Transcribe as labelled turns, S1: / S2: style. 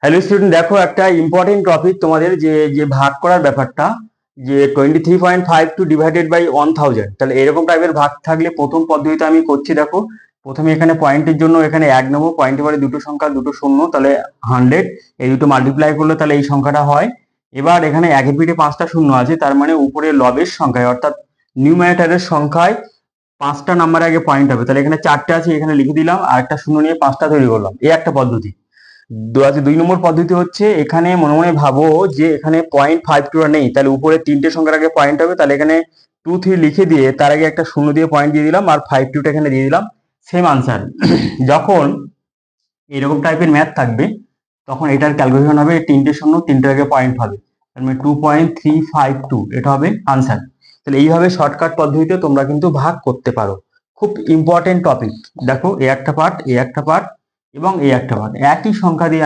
S1: Hello student, দেখো একটা important topic তোমাদের যে যে ভাগ করার ব্যাপারটা, যে 23.52 ডিভাইডেড বাই 1000। তাহলে এরকম টাইপের ভাগ থাকলে প্রথম পদ্ধতিতে আমি করছি। দেখো, প্রথমে এখানে পয়েন্টের জন্য এখানে 1 নেবো, পয়েন্টের পরে দুটো সংখ্যা, দুটো শূন্য, তাহলে 100, এই দুটো মাল্টিপ্লাই করলে তাহলে এই সংখ্যাটা হয়। এবার এখানে একের পিঠে 5টা শূন্য আছে, তার মানে উপরে লবের সংখ্যায় অর্থাৎ নিউমারেটরের সংখ্যায় 5টা নাম্বার আগে পয়েন্ট হবে। তাহলে এখানে 4টে আছে, এখানে লিখে দিলাম, আর একটা শূন্য নিয়ে 5টা তৈরি করলাম। এই একটা পদ্ধতি। 2 নম্বর পদ্ধতি হচ্ছে, এখানে মনে মনে ভাবো যে এখানে 0.52 নেই, তাহলে উপরে 3টে সংখ্যার আগে পয়েন্ট হবে, তাহলে এখানে 2 3 লিখে দিয়ে তার আগে একটা শূন্য দিয়ে পয়েন্ট দিয়ে দিলাম, আর 52টা এখানে দিয়ে দিলাম। Same answer. যখন এরকম টাইপের ম্যাথ থাকবে তখন এটার ক্যালকুলেশন হবে 3টে শূন্য, 3টার আগে পয়েন্ট হবে, তার মানে 2.352, এটা হবে আনসার। তাহলে এইভাবে শর্টকাট পদ্ধতিতে তোমরা কিন্তু ভাগ করতে পারো। খুব ইম্পর্টেন্ট টপিক। দেখো, এ একটা পার্ট, এ একটা পার্ট এবং এ একটা পার্ট, একই সংখ্যা দিয়ে